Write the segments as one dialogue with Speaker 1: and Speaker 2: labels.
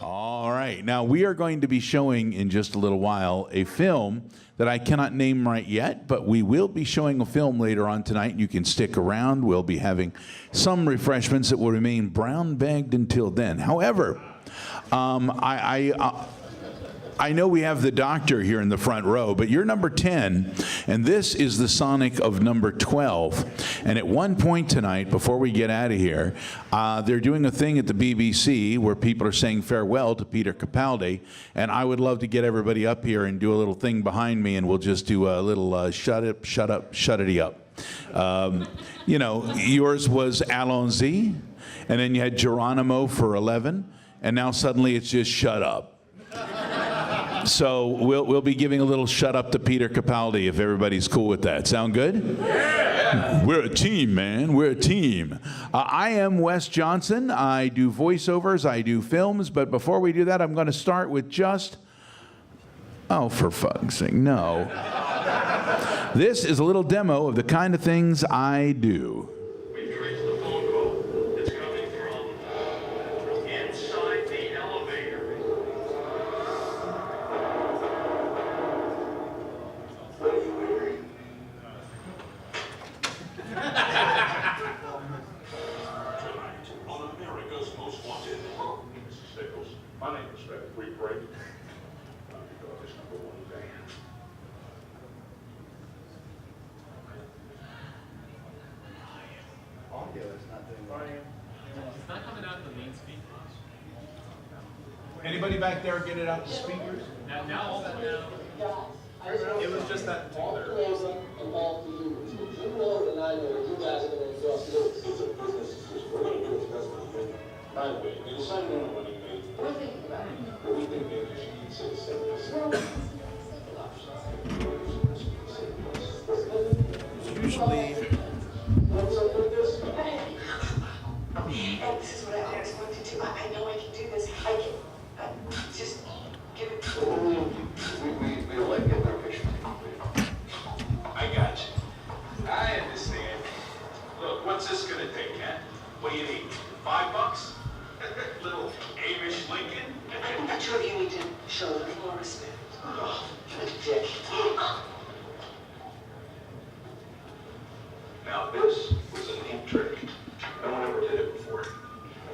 Speaker 1: All right. Now, we are going to be showing in just a little while a film that I cannot name right yet, but we will be showing a film later on tonight. You can stick around. We'll be having some refreshments that will remain brown-bagged until then. However, I know we have the doctor here in the front row, but you're number 10, and this is the Sonic of number 12. And at one point tonight, before we get out of here, they're doing a thing at the BBC where people are saying farewell to Peter Capaldi, and I would love to get everybody up here and do a little thing behind me, and we'll just do a little shut-it-y up. You know, yours was Allons-y, and then you had Geronimo for 11, and now suddenly it's just shut up. So we'll be giving a little shut up to Peter Capaldi if everybody's cool with that. Sound good? Yeah. We're a team, man. We're a team. I am Wes Johnson. I do voiceovers. I do films. But before we do that, I'm going to start with just... Oh, for fuck's sake, no. This is a little demo of the kind of things I do. Anybody back there get it out the speakers?
Speaker 2: Now all that now. It was just that particular.
Speaker 1: Usually.
Speaker 3: This is what I always wanted to do. I know I can do this. I can. Just give it to me.
Speaker 4: We don't like getting our picture.
Speaker 5: I got you. I understand. Look, what's this gonna take, huh? What do you need? $5? Little Amish Lincoln?
Speaker 3: I'm sure you need to show a little more respect. Oh, dick.
Speaker 5: Now this was a neat trick. No one ever did it before.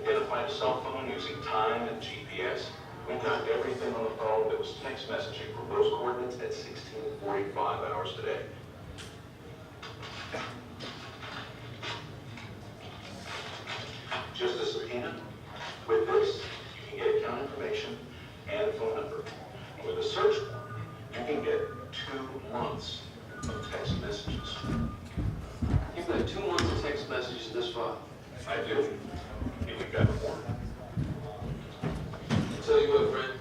Speaker 5: Identified a cell phone using time and GPS. We got everything on the phone that was text messaging from those coordinates at 16:45 hours today. Just a subpoena. With this, you can get account information and phone number. With a search warrant, you can get 2 months of text messages.
Speaker 4: You've got 2 months of text messages in this file.
Speaker 5: I do. If we got more.
Speaker 4: Tell you what, friend,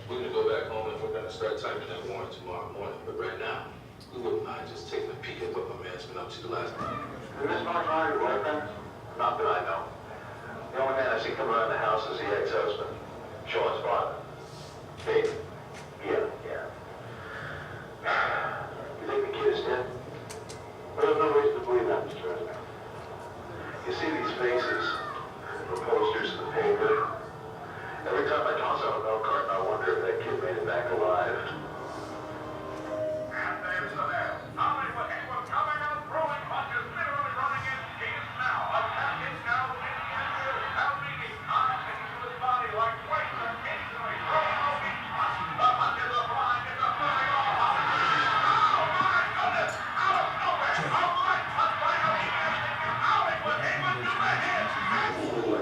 Speaker 4: we're gonna go back home and we're gonna start typing that warrant tomorrow morning. But right now, we wouldn't mind just taking a peek at what my man's been up to the last night.
Speaker 5: Is Miss Marshall your boyfriend? Not that I know. The only man I see come around the house is the ex-husband, Sean's father. Dave? Yeah. You think the kid is dead? Well, there's no reason to believe that, Mr. President. You see these faces, the posters in the paper. Every time I toss out a milk carton, I wonder if that kid made it back alive. And there's the man. Not only was anyone coming out throwing punches, literally running in. He is now attacking now in the infield. Now leading on into his body like weights and instantly throwing out each punch. The punches are flying in the flying off. Oh my goodness! Out of nowhere! A right punch by Ellie Anderson. Howling with him into the head.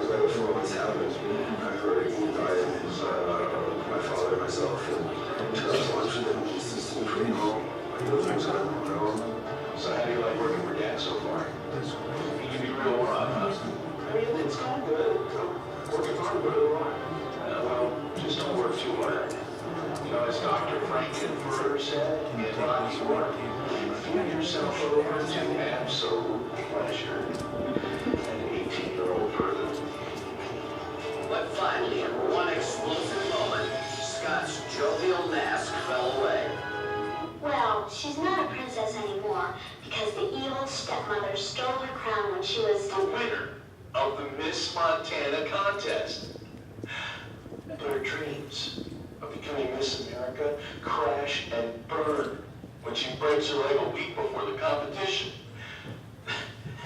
Speaker 4: Right before what's happened, I heard he died. My father and myself. And just watching him, just pretty home. Like the things I don't know.
Speaker 5: So how do you like working for Dad so far? Can you be real honest?
Speaker 4: I mean, it's gone good. Working hard, but a lot.
Speaker 5: Well, just don't work too hard. You know, as Dr. Franklin Furter said in Rocky Horror, give yourself over to absolute pleasure. An 18-year-old further.
Speaker 6: But finally, in one explosive moment, Scott's jovial mask fell away.
Speaker 7: Well, she's not a princess anymore because the evil stepmother stole her crown when she was
Speaker 5: The winner of the Miss Montana contest.
Speaker 4: But her dreams of becoming Miss America crash and burn when she breaks her leg a week before the competition.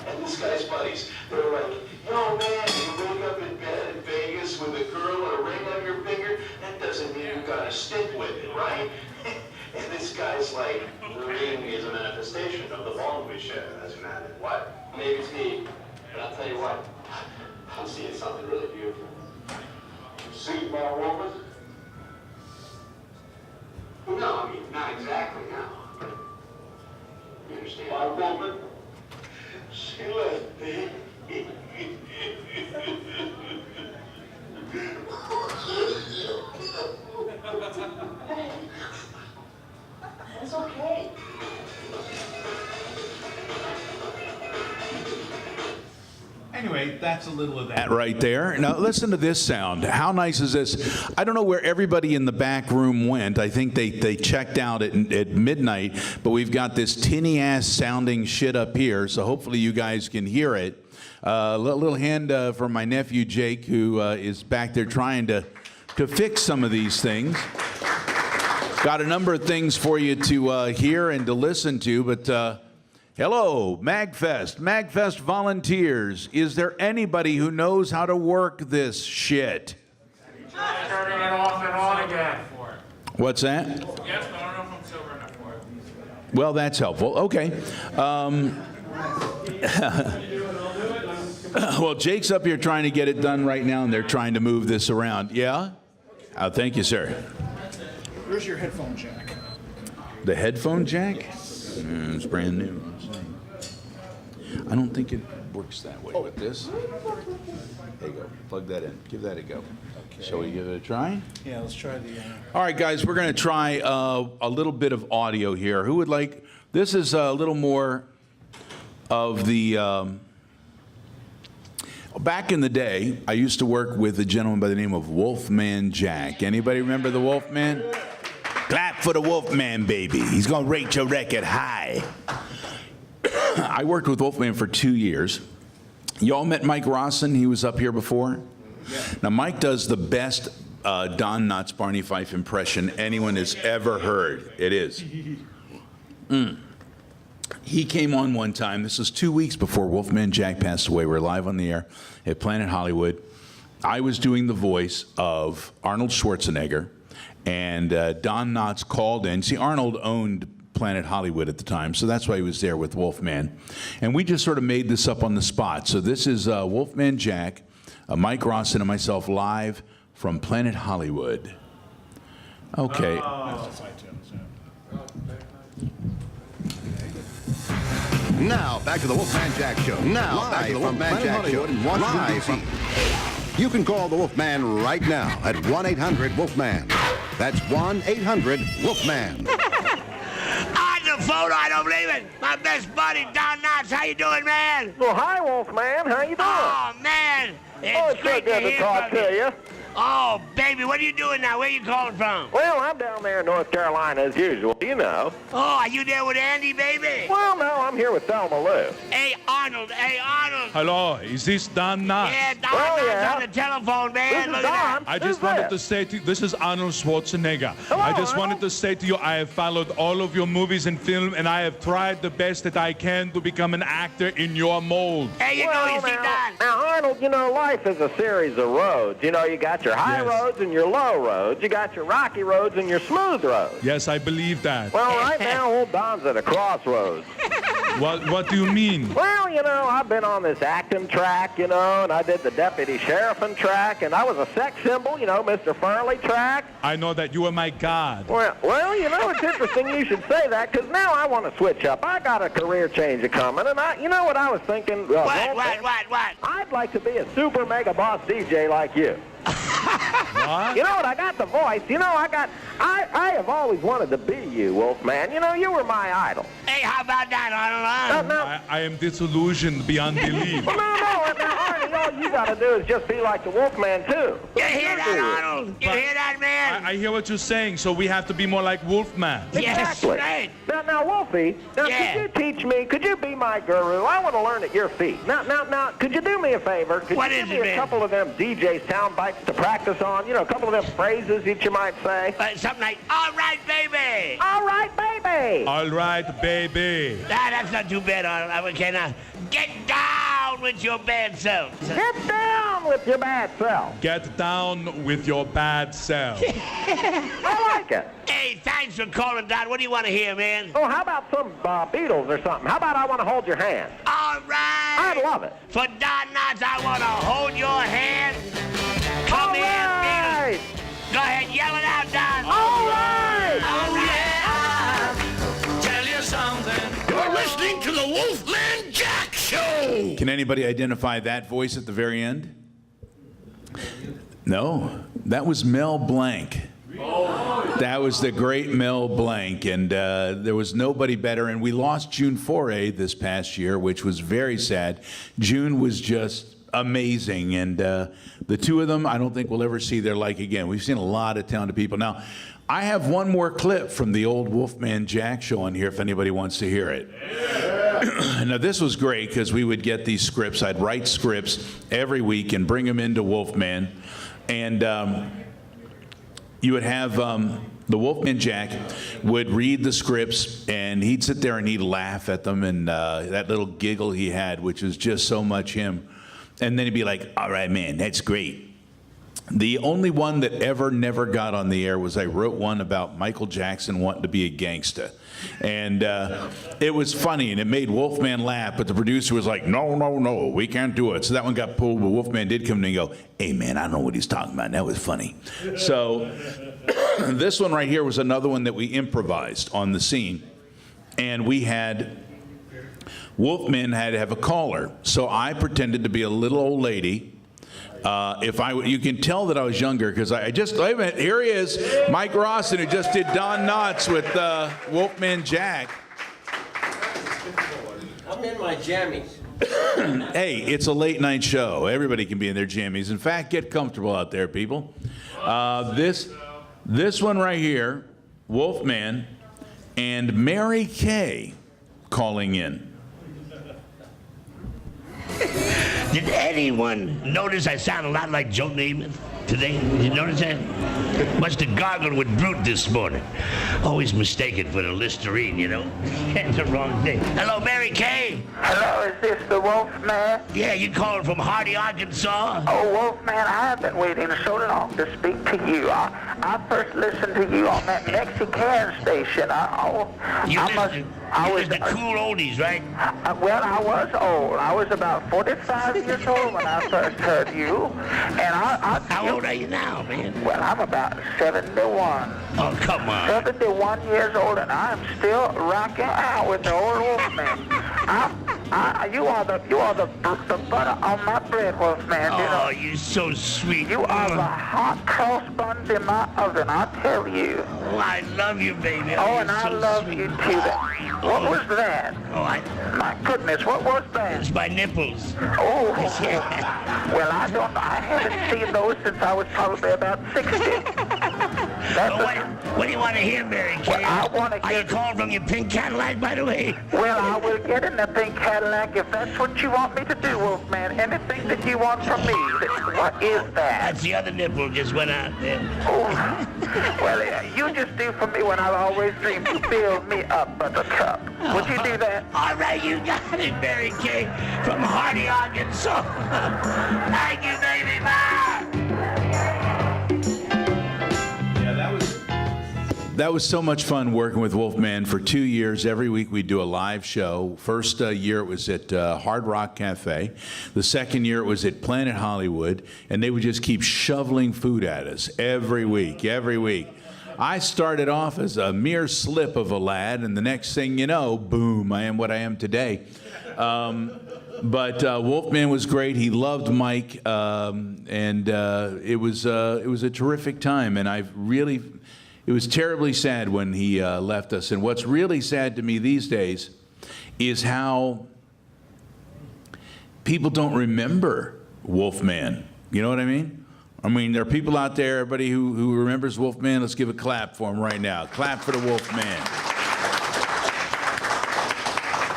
Speaker 4: And this guy's buddies, they're like, yo man, you wake up in bed in Vegas with a girl and a ring on your finger, that doesn't mean you gotta stick with it, right? And this guy's like,
Speaker 6: The ring is a manifestation of the bond we share as man and wife. Maybe it's me, but I'll tell you what, I'm seeing something really beautiful.
Speaker 4: see my woman?
Speaker 6: Well, no, I mean, not exactly now, but you understand?
Speaker 4: My woman? She left me.
Speaker 3: It's okay.
Speaker 1: Anyway, that's a little of that right there. Now listen to this sound. How nice is this? I don't know where everybody in the back room went. I think they checked out at midnight, but we've got this tinny ass sounding shit up here, so hopefully you guys can hear it. A little hand from my nephew Jake, who is back there trying to fix some of these things. Got a number of things for you to hear and to listen to, but hello, MAGFest, MAGFest volunteers. Is there anybody who knows how to work this shit?
Speaker 2: Turning it off and on again.
Speaker 1: What's that?
Speaker 2: Yes, but I don't know if I'm sober enough for it.
Speaker 1: Well, that's helpful. Okay. Well, Jake's up here trying to get it done right now, and they're trying to move this around. Yeah? Thank you, sir.
Speaker 8: Where's your headphone jack?
Speaker 1: The headphone jack? It's brand new. I don't think it works that way with this. There you go. Plug that in. Give that a go.
Speaker 8: Okay.
Speaker 1: Shall we give it a try?
Speaker 8: Yeah, let's try the...
Speaker 1: All right, guys, we're going to try a little bit of audio here. Who would like... This is a little more of the... Back in the day, I used to work with a gentleman by the name of Wolfman Jack. Anybody remember the Wolfman? Clap for the Wolfman, baby. He's going to rate your record high. I worked with Wolfman for 2 years. Y'all met Mike Rawson? He was up here before. Yeah. Now, Mike does the best Don Knotts Barney Fife impression anyone has ever heard. It is. He came on one time. This was 2 weeks before Wolfman Jack passed away. We're live on the air at Planet Hollywood. I was doing the voice of Arnold Schwarzenegger, and Don Knotts called in. See, Arnold owned Planet Hollywood at the time, so that's why he was there with Wolfman. And we just sort of made this up on the spot. So this is Wolfman Jack, Mike Rawson, and myself live from Planet Hollywood. Okay.
Speaker 9: Now, back to the Wolfman Jack Show. Now, back to the Wolfman Jack Show in Washington, D.C. You can call the Wolfman right now at 1-800-WOLFMAN. That's 1-800-WOLFMAN.
Speaker 10: On the phone, I don't believe it. My best buddy, Don Knotts. How you doing, man?
Speaker 11: Well, hi, Wolfman. How you doing?
Speaker 10: Oh, man. It's
Speaker 11: so
Speaker 10: great
Speaker 11: good
Speaker 10: to hear
Speaker 11: talk
Speaker 10: from
Speaker 11: to you.
Speaker 10: Oh, baby, what are you doing now? Where are you calling from?
Speaker 11: Well, I'm down there in North Carolina as usual, you know.
Speaker 10: Oh, are you there with Andy, baby?
Speaker 11: Well, no, I'm here with Thelma Lou.
Speaker 10: Hey, Arnold. Hey, Arnold.
Speaker 12: Hello, is this Don Knotts?
Speaker 10: Yeah, Don Knotts on the telephone, man.
Speaker 11: This is
Speaker 10: Look
Speaker 11: Don.
Speaker 10: at that.
Speaker 12: I just wanted to say to you, this is Arnold Schwarzenegger.
Speaker 11: Hello,
Speaker 12: I just
Speaker 11: Arnold.
Speaker 12: wanted to say to you, I have followed all of your movies and film, and I have tried the best that I can to become an actor in your mold.
Speaker 10: Hey, you see, Don.
Speaker 11: Now, Arnold, you know, life is a series of roads. You know, you got your high roads and your low roads. You got your rocky roads and your smooth roads.
Speaker 12: Yes, I believe that.
Speaker 11: Well, right now, old Don's at a crossroads.
Speaker 12: What do you mean?
Speaker 11: Well, you know, I've been on this acting track, you know, and I did the deputy sheriffing track, and I was a sex symbol, you know, Mr. Furley track.
Speaker 12: I know that you are my God.
Speaker 11: Well, you know, it's interesting you should say that, because now I want to switch up. I got a career change coming, and you know what I was thinking?
Speaker 10: What?
Speaker 11: I'd like to be a super mega boss DJ like you.
Speaker 12: What?
Speaker 11: You know what? I got the voice. You know, I have always wanted to be you, Wolfman. You know, you were my idol.
Speaker 10: Hey, how about that, Arnold?
Speaker 12: I am disillusioned beyond belief.
Speaker 11: No, now, Arnie, all you got to do is just be like the Wolfman, too.
Speaker 10: You hear that, Arnold? You hear that, man?
Speaker 12: I hear what you're saying. So we have to be more like Wolfman.
Speaker 10: Yes, right.
Speaker 11: Now, Wolfie,
Speaker 10: Yeah.
Speaker 11: could you teach me? Could you be my guru? I want to learn at your feet. Now, could you do me a favor? Could
Speaker 10: What
Speaker 11: you
Speaker 10: is
Speaker 11: give me
Speaker 10: it,
Speaker 11: a
Speaker 10: man?
Speaker 11: couple of them DJ sound bites to practice on? You know, a couple of them phrases that you might say.
Speaker 10: Something like, all right, baby.
Speaker 11: All right, baby.
Speaker 12: All right, baby.
Speaker 10: That's not too bad. Okay, now, get down with your bad self.
Speaker 11: Get down with your bad self.
Speaker 12: Get down with your bad self.
Speaker 11: I like it.
Speaker 10: Hey, thanks for calling, Don. What do you want to hear, man?
Speaker 11: Oh, how about some Beatles or something? How about I want to hold your hand?
Speaker 10: All right.
Speaker 11: I'd love it.
Speaker 10: For Don Knotts, I want to hold your hand. Come
Speaker 11: All
Speaker 10: here,
Speaker 11: right.
Speaker 10: Beatles. Go ahead, yell it out, Don.
Speaker 11: All right.
Speaker 10: Oh, yeah.
Speaker 5: Tell you something.
Speaker 10: You're listening to the Wolfman Jack Show.
Speaker 1: Can anybody identify that voice at the very end? No, that was Mel Blanc. That was the great Mel Blanc, and there was nobody better. And we lost June Foray this past year, which was very sad. June was just amazing, and the two of them, I don't think we'll ever see their like again. We've seen a lot of talented people. Now, I have one more clip from the old Wolfman Jack show on here if anybody wants to hear it. Now, this was great because we would get these scripts. I'd write scripts every week and bring them into Wolfman, and you would have the Wolfman Jack would read the scripts, and he'd sit there and he'd laugh at them, and that little giggle he had, which was just so much him. And then he'd be like, all right, man, that's great. The only one that never got on the air was I wrote one about Michael Jackson wanting to be a gangster. And it was funny, and it made Wolfman laugh, but the producer was like, no, we can't do it. So that one got pulled, but Wolfman did come in and go, hey, man, I don't know what he's talking about. That was funny. So this one right here was another one that we improvised on the scene. And we had, Wolfman had to have a caller. So I pretended to be a little old lady. You can tell that I was younger because wait a minute, here he is, Mike Rawson, who just did Don Knotts with Wolfman Jack.
Speaker 13: I'm in my jammies.
Speaker 1: Hey, it's a late night show. Everybody can be in their jammies. In fact, get comfortable out there, people. This one right here, Wolfman and Mary Kay calling in.
Speaker 10: Did anyone notice I sound a lot like Joe Namath today? Did you notice that? Must have gargled with Brute this morning. Always mistaken for the Listerine, you know. The wrong day. Hello, Mary Kay.
Speaker 3: Hello, is this the Wolfman?
Speaker 10: Yeah, you calling from Hardy, Arkansas?
Speaker 3: Oh, Wolfman, I have been waiting so long to speak to you. I first listened to you on that Mexican station.
Speaker 10: You was the cool oldies, right?
Speaker 3: Well, I was old. I was about 45 years old when I first heard you. And
Speaker 10: How old are you now, man?
Speaker 3: Well, I'm about 71.
Speaker 10: Oh, come on.
Speaker 3: 71 years old, and I'm still rocking out with the old Wolfman. You are the butter on my bread, Wolfman.
Speaker 10: Oh, you're so sweet.
Speaker 3: You are the hot cross buns in my oven, I tell you.
Speaker 10: Oh, I love you, baby.
Speaker 3: Oh, and I love you too. What was that?
Speaker 10: Oh,
Speaker 3: my goodness, what was that?
Speaker 10: It's my nipples.
Speaker 3: Oh, well, I haven't seen those since I was probably about 60.
Speaker 10: What do you want to hear, Mary Kay?
Speaker 3: Well,
Speaker 10: Are you calling from your pink Cadillac, by the way?
Speaker 3: Well, I will get in the pink Cadillac if that's what you want me to do, Wolfman. Anything that you want from me. What is that?
Speaker 10: That's the other nipple just went out there.
Speaker 3: Oh, well, you just do for me what I've always dreamed. You build me up, Buttercup. Would you do that?
Speaker 10: All right, you got it, Mary Kay from Hardy, Arkansas. Thank you, baby. Bye.
Speaker 1: That was so much fun working with Wolfman for 2 years. Every week we'd do a live show. First year it was at Hard Rock Cafe. The second year it was at Planet Hollywood. And they would just keep shoveling food at us every week. I started off as a mere slip of a lad, and the next thing you know, boom, I am what I am today. But Wolfman was great. He loved Mike, and it was a terrific time. And it was terribly sad when he left us. And what's really sad to me these days is how people don't remember Wolfman. You know what I mean? I mean, there are people out there, everybody who remembers Wolfman. Let's give a clap for him right now. Clap for the Wolfman.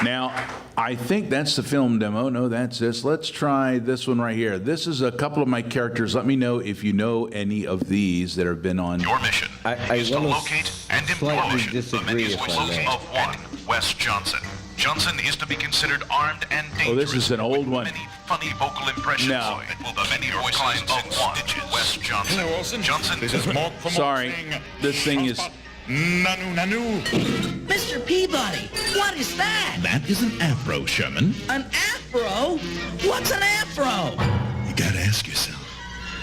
Speaker 1: Now, I think that's the film demo. No, that's this. Let's try this one right here. This is a couple of my characters. Let me know if you know any of these that have been on.
Speaker 5: Your mission is to locate and demolish the many voices of one Wes Johnson. Johnson is to be considered armed and dangerous.
Speaker 1: Oh, this is an old one.
Speaker 5: Many funny vocal impressions.
Speaker 1: No.
Speaker 5: The many voices of one Wes Johnson.
Speaker 12: Hello, Wilson.
Speaker 5: Johnson.
Speaker 12: This is Mark from
Speaker 1: Sorry, this thing is...
Speaker 12: Nanu.
Speaker 13: Mr. Peabody, what is that?
Speaker 14: That is an afro, Sherman.
Speaker 13: An afro? What's an afro?
Speaker 14: You gotta ask yourself,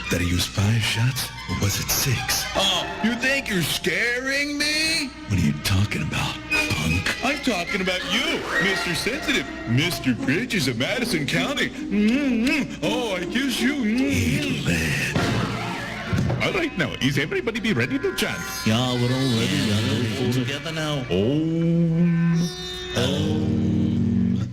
Speaker 14: did I use 5 shots or was it 6?
Speaker 12: Oh, you think you're scaring me?
Speaker 14: What are you talking about, punk?
Speaker 12: I'm talking about you, Mr. Sensitive, Mr. Bridges of Madison County. Oh, I kiss you.
Speaker 14: Eat lead.
Speaker 12: All right, now, is everybody be ready to chant?
Speaker 14: Yeah, we're all ready. All together now.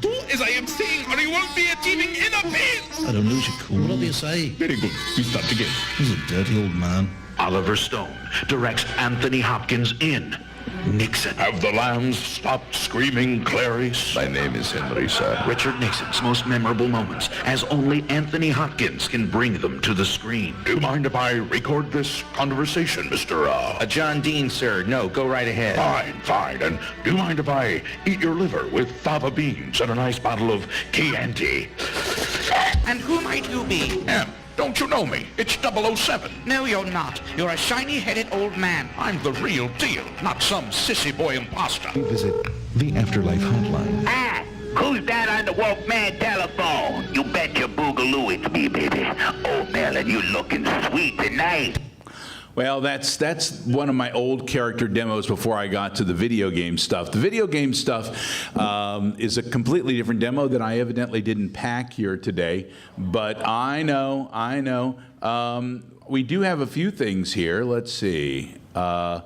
Speaker 12: Do as I am saying, or you won't be achieving inner peace.
Speaker 14: I don't lose your cool, what do you say?
Speaker 12: Very good. We start again.
Speaker 14: He's a dirty old man.
Speaker 15: Oliver Stone directs Anthony Hopkins in Nixon.
Speaker 5: Have the lambs stopped screaming, Clarice?
Speaker 15: My name is Henry, sir. Richard Nixon's most memorable moments, as only Anthony Hopkins can bring them to the screen.
Speaker 5: Do you mind if I record this conversation, Mr.
Speaker 15: John Dean, sir. No, go right ahead.
Speaker 5: Fine. And do you mind if I eat your liver with fava beans and a nice bottle of Chianti?
Speaker 13: And who might you be?
Speaker 5: Don't you know me? It's 007.
Speaker 13: No, you're not. You're a shiny-headed old man.
Speaker 5: I'm the real deal, not some sissy boy imposter.
Speaker 14: Visit the Afterlife Hotline.
Speaker 3: Who's that on the Wolfman telephone? You bet your boogaloo it's me, baby. Oh, Melon, you looking sweet tonight.
Speaker 1: Well, that's one of my old character demos before I got to the video game stuff. The video game stuff is a completely different demo that I evidently didn't pack here today. But I know. We do have a few things here. Let's see. The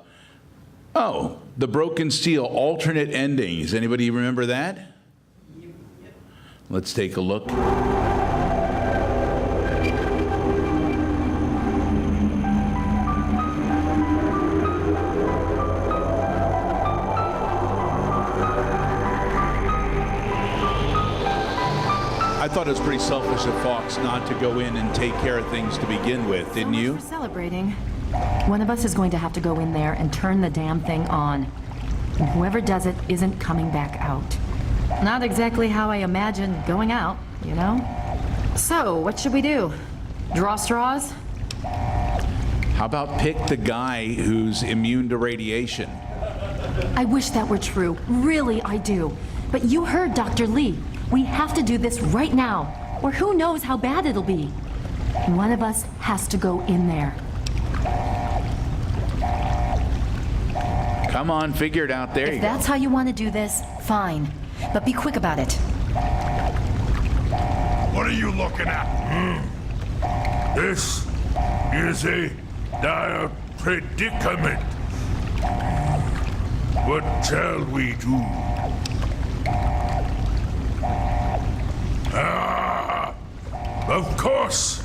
Speaker 1: Broken Steel alternate endings. Anybody remember that? Let's take a look. I thought it was pretty selfish of Fox not to go in and take care of things to begin with, didn't you?
Speaker 16: We're celebrating. One of us is going to have to go in there and turn the damn thing on. And whoever does it isn't coming back out. Not exactly how I imagined going out, you know? So, what should we do? Draw straws?
Speaker 1: How about pick the guy who's immune to radiation?
Speaker 16: I wish that were true. Really, I do. But you heard Dr. Lee. We have to do this right now, or who knows how bad it'll be. One of us has to go in there.
Speaker 1: Come on, figure it out. There you go.
Speaker 16: If that's how you want to do this, fine. But be quick about it.
Speaker 5: What are you looking at? This is a dire predicament. What shall we do? Of course.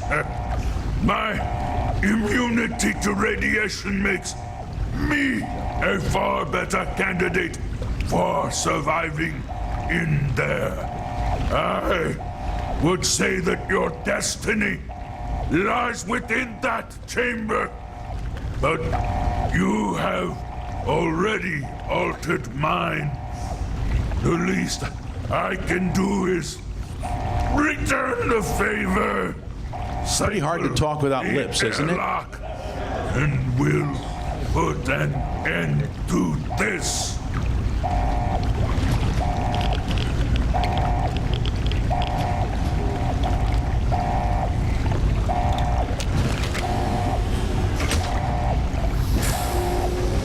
Speaker 5: My immunity to radiation makes me a far better candidate for surviving in there. I would say that your destiny lies within that chamber, but you have already altered mine. The least I can do is return the favor.
Speaker 1: Pretty hard to talk without lips, isn't it?
Speaker 5: And we'll put an end to this.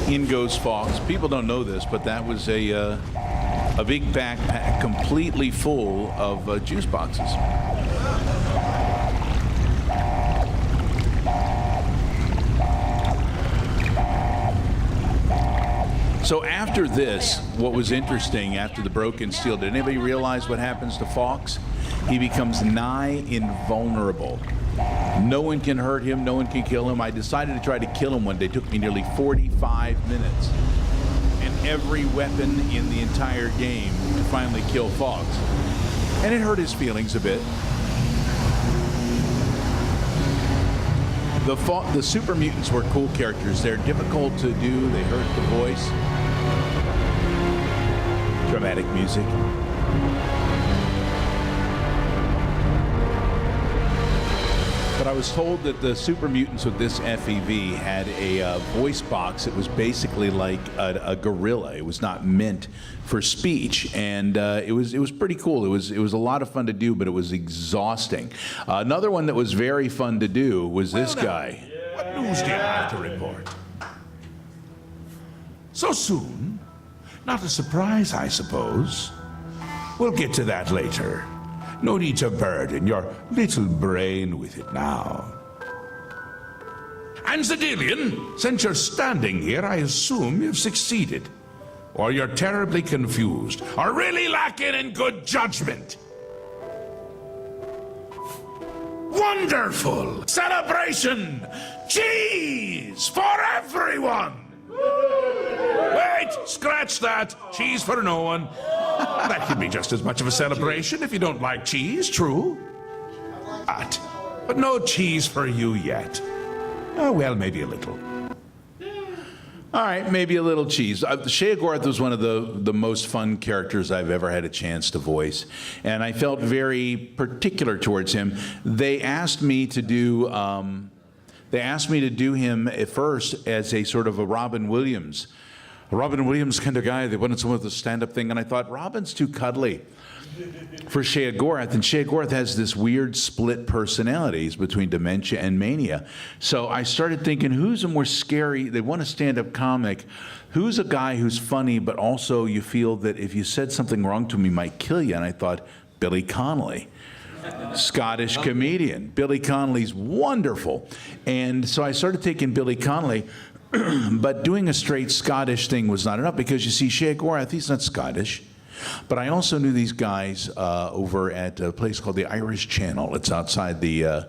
Speaker 1: In goes Fox. People don't know this, but that was a big backpack completely full of juice boxes. So after this, what was interesting after the Broken Steel, did anybody realize what happens to Fox? He becomes nigh invulnerable. No one can hurt him. No one can kill him. I decided to try to kill him one day. It took me nearly 45 minutes. And every weapon in the entire game to finally kill Fox. And it hurt his feelings a bit. The super mutants were cool characters. They're difficult to do. They hurt the voice. Dramatic music. But I was told that the super mutants with this FEV had a voice box. It was basically like a gorilla. It was not meant for speech, and it was pretty cool. It was a lot of fun to do, but it was exhausting. Another one that was very fun to do was this guy.
Speaker 17: What news do you have to report? So soon? Not a surprise, I suppose. We'll get to that later. No need to burden your little brain with it now. And Zedilian, since you're standing here, I assume you've succeeded. Or you're terribly confused, or really lacking in good judgment. Wonderful! Celebration! Cheese for everyone! Wait! Scratch that! Cheese for no one. That can be just as much of a celebration if you don't like cheese, true? But no cheese for you yet. Oh, well, maybe a little.
Speaker 1: All right, maybe a little cheese. Shea Gorth was one of the most fun characters I've ever had a chance to voice, and I felt very particular towards him. They asked me to do him at first as a sort of a Robin Williams kind of guy. They wanted someone with a stand-up thing, and I thought, Robin's too cuddly for Shea Gorth, and Shea Gorth has this weird split personalities between dementia and mania. So I started thinking, who's a more scary, they want a stand-up comic, who's a guy who's funny, but also you feel that if you said something wrong to him, he might kill you, and I thought, Billy Connolly. Scottish comedian. Billy Connolly's wonderful. And so I started taking Billy Connolly, but doing a straight Scottish thing was not enough because you see, Shea Gorth, he's not Scottish. But I also knew these guys over at a place called the Irish Channel. It's outside the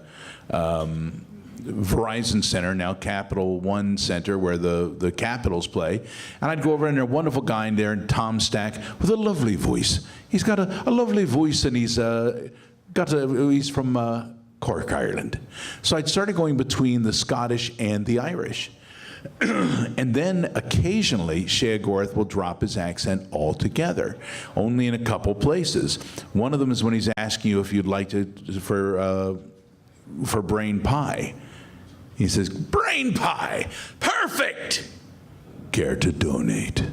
Speaker 1: Verizon Center, now Capital One Center, where the Capitals play. And I'd go over and there's a wonderful guy in there, Tom Stack, with a lovely voice. He's got a lovely voice, and he's from Cork, Ireland. So I'd started going between the Scottish and the Irish. And then occasionally Shea Gorth will drop his accent altogether, only in a couple places. One of them is when he's asking you if you'd like for brain pie. He says, brain pie, perfect. Care to donate?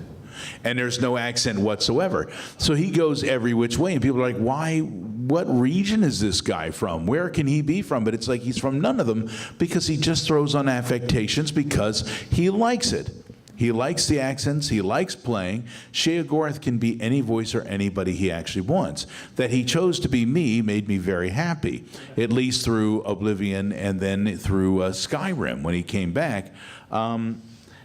Speaker 1: And there's no accent whatsoever. So he goes every which way, and people are like, why? What region is this guy from? Where can he be from? But it's like he's from none of them because he just throws on affectations because he likes it. He likes the accents. He likes playing. Shea Gorth can be any voice or anybody he actually wants. That he chose to be me made me very happy, at least through Oblivion and then through Skyrim when he came back.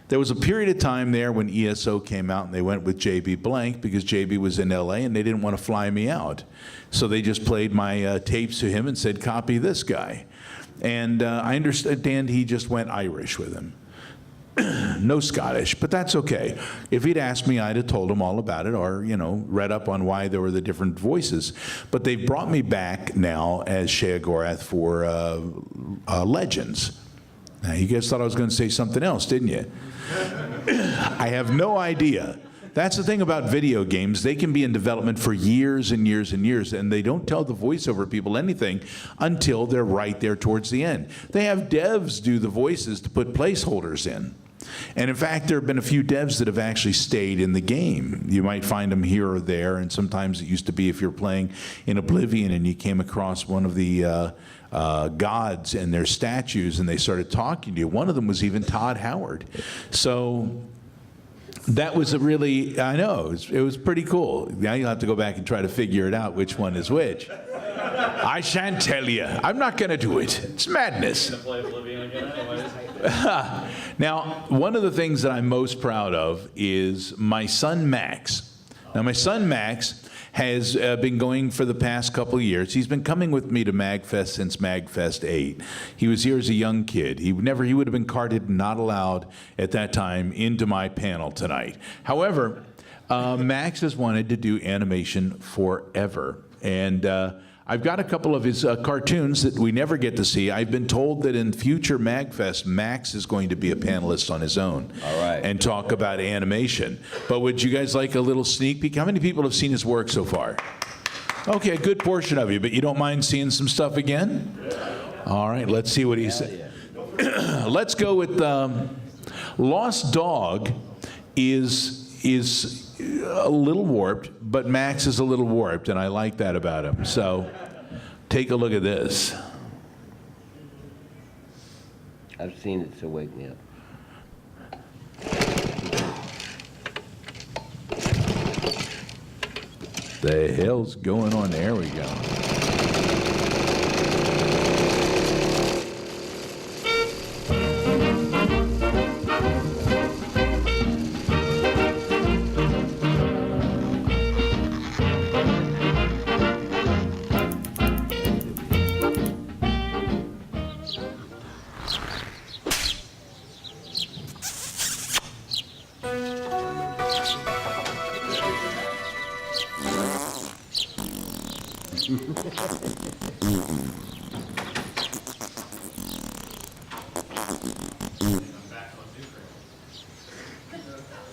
Speaker 1: There was a period of time there when ESO came out and they went with JB Blank because JB was in LA and they didn't want to fly me out. So they just played my tapes to him and said, copy this guy. And I understand he just went Irish with him. No Scottish, but that's okay. If he'd asked me, I'd have told him all about it or, read up on why there were the different voices. But they've brought me back now as Shea Gorth for Legends. Now, you guys thought I was going to say something else, didn't you? I have no idea. That's the thing about video games. They can be in development for years and years and years, and they don't tell the voiceover people anything until they're right there towards the end. They have devs do the voices to put placeholders in. And in fact, there have been a few devs that have actually stayed in the game. You might find them here or there, and sometimes it used to be if you're playing in Oblivion and you came across one of the gods and their statues and they started talking to you. One of them was even Todd Howard. So that was I know, it was pretty cool. Now you'll have to go back and try to figure it out which one is which. I shan't tell you. I'm not going to do it. It's madness. Now, one of the things that I'm most proud of is my son Max. Now, my son Max has been going for the past couple of years. He's been coming with me to MAGFest since MAGFest 8. He was here as a young kid. He would have been carded, not allowed at that time, into my panel tonight. However, Max has wanted to do animation forever. And I've got a couple of his cartoons that we never get to see. I've been told that in future MAGFest, Max is going to be a panelist on his own.
Speaker 18: All right.
Speaker 1: And talk about animation. But would you guys like a little sneak peek? How many people have seen his work so far? Okay, a good portion of you, but you don't mind seeing some stuff again? All right, let's see what he said. Yeah. Let's go with Lost Dog is a little warped, but Max is a little warped, and I like that about him. So take a look at this.
Speaker 18: I've seen it, so wake me up.
Speaker 1: The hell's going on? There we go.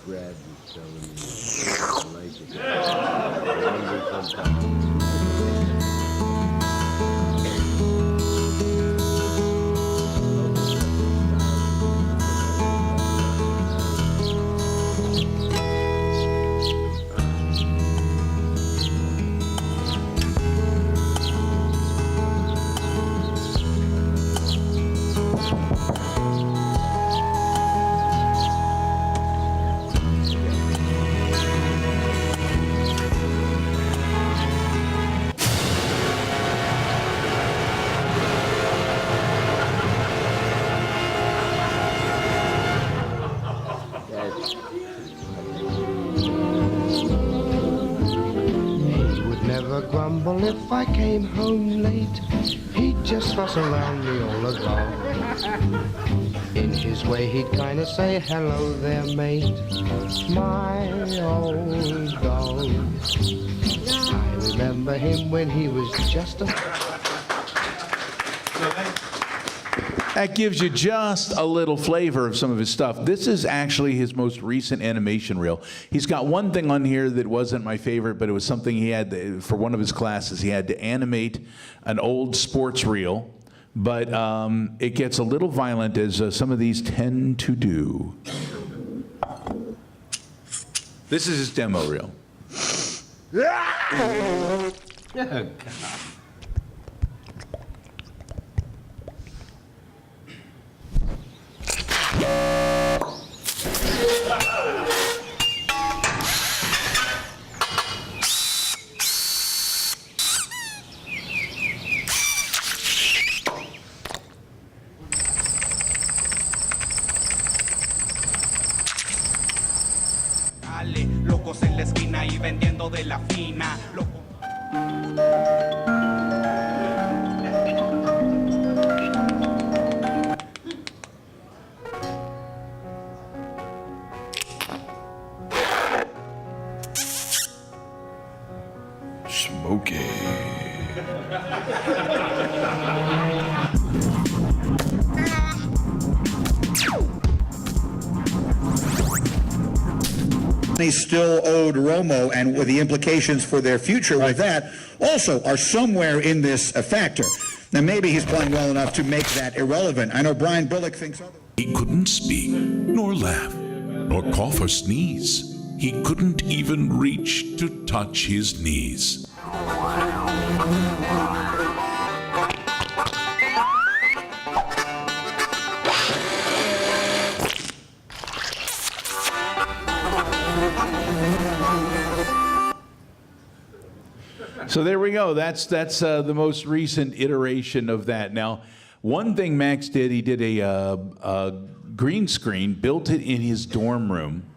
Speaker 18: Brad was telling me I like it. I wonder sometimes.
Speaker 19: Grumble if I came home late. He'd just fuss around me all along. In his way he'd kinda say, hello there, mate. My old dog. I remember him when he was just a...
Speaker 1: That gives you just a little flavor of some of his stuff. This is actually his most recent animation reel. He's got one thing on here that wasn't my favorite, but it was something he had to, for one of his classes. He had to animate an old sports reel, but it gets a little violent, as some of these tend to do. This is his demo reel.
Speaker 18: Oh, God.
Speaker 20: Locos en la esquina y vendiendo de la fina.
Speaker 14: Smokey.
Speaker 21: They still owed Romo, and with the implications for their future with that also are somewhere in this factor. Now maybe he's playing well enough to make that irrelevant. I know Brian Billick thinks otherwise.
Speaker 17: He couldn't speak, nor laugh, nor cough or sneeze. He couldn't even reach to touch his knees.
Speaker 1: So there we go. That's the most recent iteration of that. Now, one thing Max did, he did a green screen, built it in his dorm room,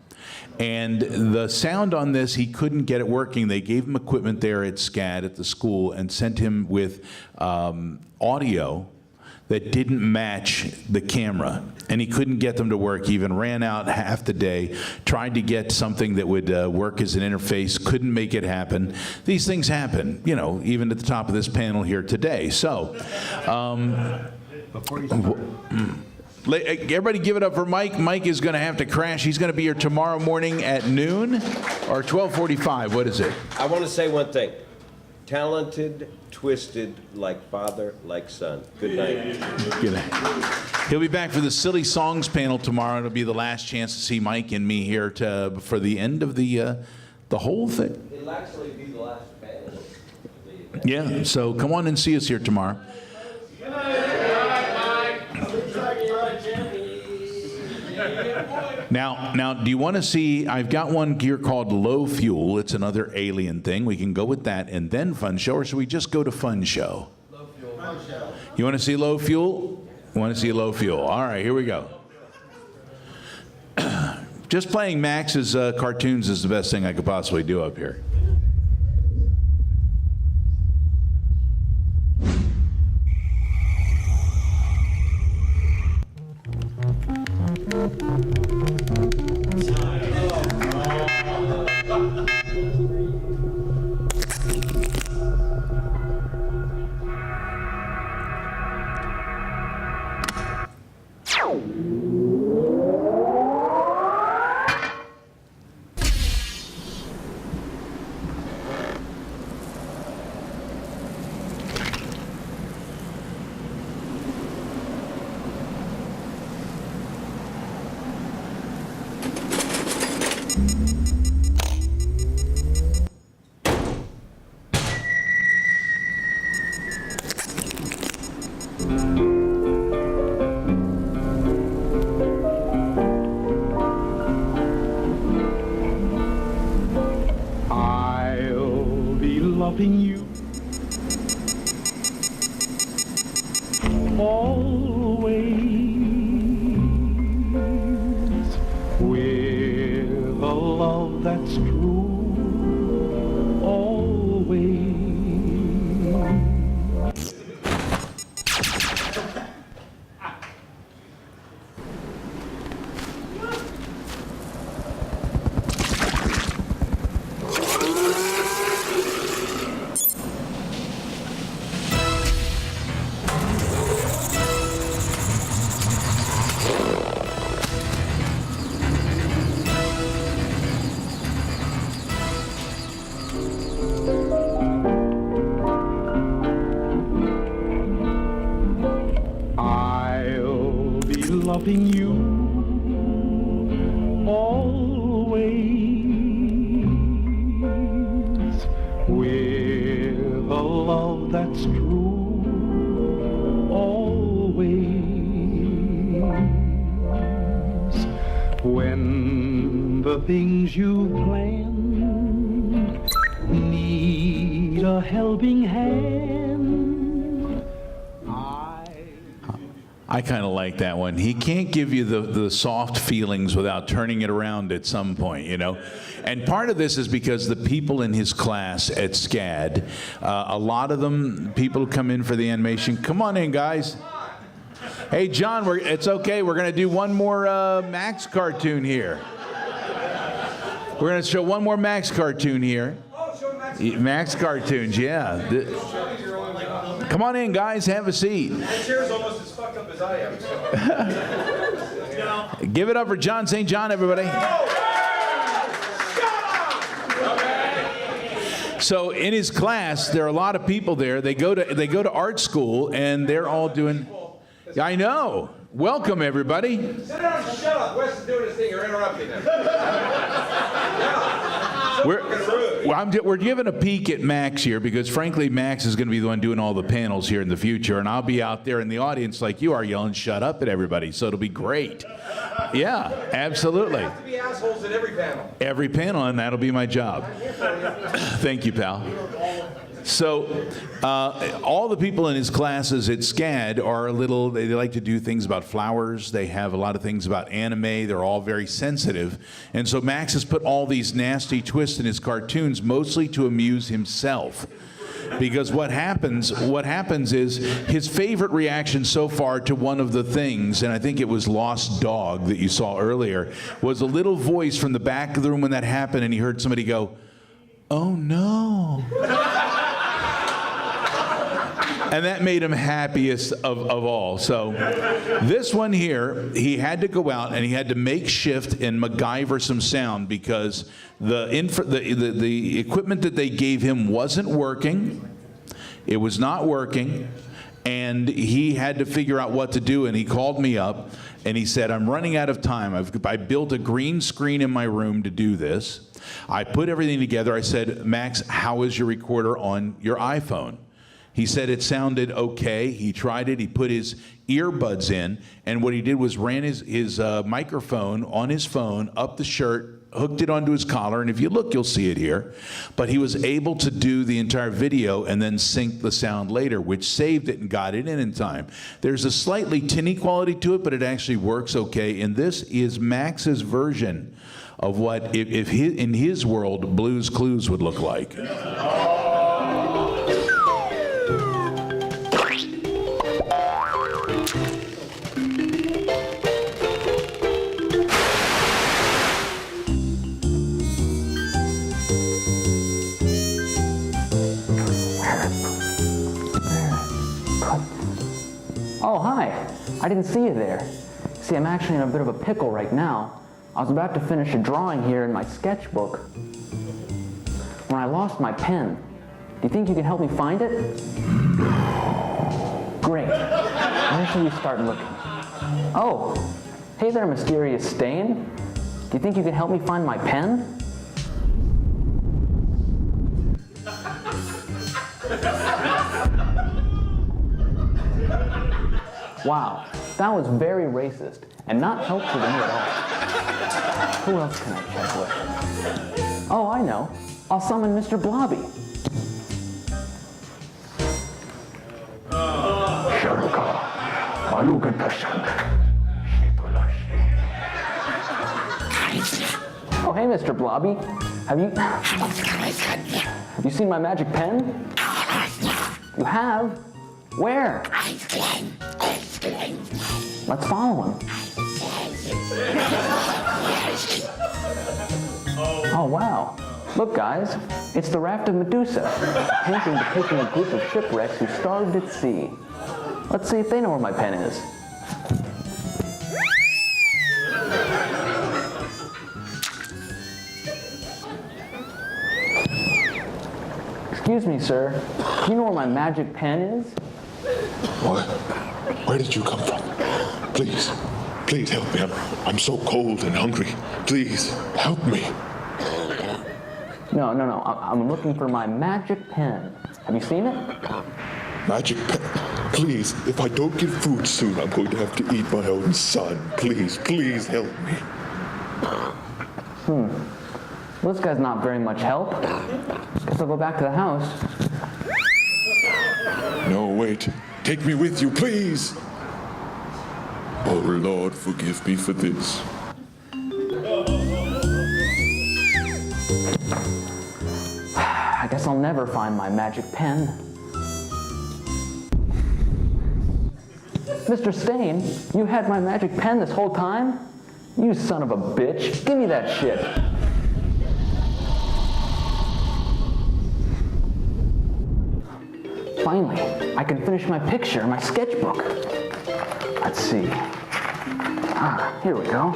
Speaker 1: And the sound on this, he couldn't get it working. They gave him equipment there at SCAD at the school and sent him with audio that didn't match the camera. And he couldn't get them to work. He even ran out half the day, tried to get something that would work as an interface, couldn't make it happen. These things happen, you know, even at the top of this panel here today. So, everybody give it up for Mike. Mike is going to have to crash. He's going to be here tomorrow morning at noon or 12:45. What is it?
Speaker 7: I want to say one thing. Talented, twisted, like father, like son. Good night.
Speaker 1: Good night. He'll be back for the Silly Songs panel tomorrow. It'll be the last chance to see Mike and me here for the end of the whole thing.
Speaker 7: It'll actually be the last panel.
Speaker 1: Yeah, so come on and see us here tomorrow. Now, do you want to see, I've got one here called Low Fuel. It's another alien thing. We can go with that and then Fun Show, or should we just go to Fun Show?
Speaker 18: Low Fuel. Fun Show.
Speaker 1: You want to see Low Fuel? You want to see Low Fuel. All right, here we go. Just playing Max's cartoons is the best thing I could possibly do up here.
Speaker 5: Loving you always with a love that's true always. Loving you always with a love that's true always. When the things you plan need a helping hand,
Speaker 1: I kind of like that one. He can't give you the soft feelings without turning it around at some point, you know. And part of this is because the people in his class at SCAD, a lot of them, people who come in for the animation, come on in, guys. Hey, John, it's okay. We're going to do one more Max cartoon here. We're going to show one more Max cartoon here. Max cartoons, yeah. Come on in, guys. Have a seat.
Speaker 2: That chair's almost as fucked up as I am.
Speaker 1: Give it up for John St. John, everybody. So in his class, there are a lot of people there. They go to art school, and they're all doing. I know. Welcome, everybody.
Speaker 2: Sit down and shut up. Wes is doing his thing. You're interrupting him.
Speaker 1: We're giving a peek at Max here because, frankly, Max is going to be the one doing all the panels here in the future, and I'll be out there in the audience like you are yelling, "Shut up!" at everybody. So it'll be great. Yeah, absolutely.
Speaker 2: You have to be assholes at every panel.
Speaker 1: Every panel, and that'll be my job. Thank you, pal. So all the people in his classes at SCAD are they like to do things about flowers. They have a lot of things about anime. They're all very sensitive. And so Max has put all these nasty twists in his cartoons, mostly to amuse himself. Because what happens is his favorite reaction so far to one of the things, and I think it was Lost Dog that you saw earlier, was a little voice from the back of the room when that happened, and he heard somebody go, "Oh no." And that made him happiest of all. So this one here, he had to go out and he had to make shift and MacGyver some sound because the equipment that they gave him wasn't working. It was not working. And he had to figure out what to do, and he called me up and he said, "I'm running out of time. I built a green screen in my room to do this. I put everything together." I said, "Max, how is your recorder on your iPhone?" He said it sounded okay. He tried it. He put his earbuds in, and what he did was ran his microphone on his phone up the shirt, hooked it onto his collar, and if you look, you'll see it here. But he was able to do the entire video and then sync the sound later, which saved it and got it in time. There's a slightly tinny quality to it, but it actually works okay, and this is Max's version of what, in his world, Blue's Clues would look like.
Speaker 6: Oh, hi. I didn't see you there. See, I'm actually in a bit of a pickle right now. I was about to finish a drawing here in my sketchbook when I lost my pen. Do you think you can help me find it? Great. Where should we start looking? Oh, hey there, mysterious stain. Do you think you can help me find my pen? Wow, that was very racist and not helpful to me at all. Who else can I check with? Oh, I know. I'll summon Mr. Blobby. Oh, hey, Mr. Blobby. Have you seen my magic pen? You have? Where? Let's follow him. Oh, wow. Look, guys, it's the raft of Medusa, painting depicting a group of shipwrecks who starved at sea. Let's see if they know where my pen is. Excuse me, sir. Do you know where my magic pen is?
Speaker 22: What? Where did you come from? Please, please help me. I'm so cold and hungry. Please, help me.
Speaker 6: No. I'm looking for my magic pen. Have you seen it?
Speaker 22: Magic pen? Please, if I don't get food soon, I'm going to have to eat my own son. Please, please help me.
Speaker 6: Well, this guy's not very much help. Guess I'll go back to the house.
Speaker 22: No, wait. Take me with you, please. Oh, Lord, forgive me for this.
Speaker 6: I guess I'll never find my magic pen. Mr. Stain, you had my magic pen this whole time? You son of a bitch. Give me that shit. Finally, I can finish my picture in my sketchbook. Let's see. Here we go.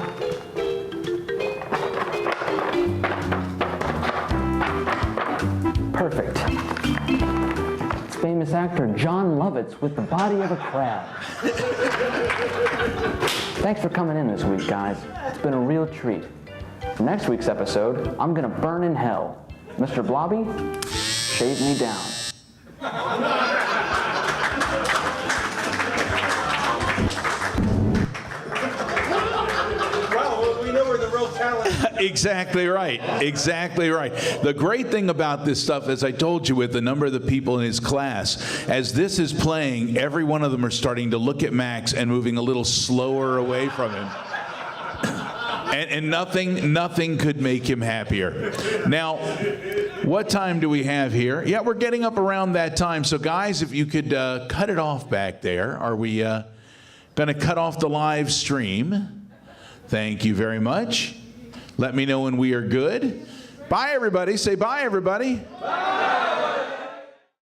Speaker 6: Perfect. It's famous actor John Lovitz with the body of a crab. Thanks for coming in this week, guys. It's been a real treat. For next week's episode, I'm gonna burn in hell. Mr. Blobby, shave me down.
Speaker 2: Well, we know where the real talent is.
Speaker 1: Exactly right. Exactly right. The great thing about this stuff, as I told you, with the number of the people in his class, as this is playing, every one of them are starting to look at Max and moving a little slower away from him. And nothing could make him happier. Now, what time do we have here? Yeah, we're getting up around that time. So, guys, if you could cut it off back there. Are we going to cut off the live stream? Thank you very much. Let me know when we are good. Bye, everybody. Say bye, everybody. Bye.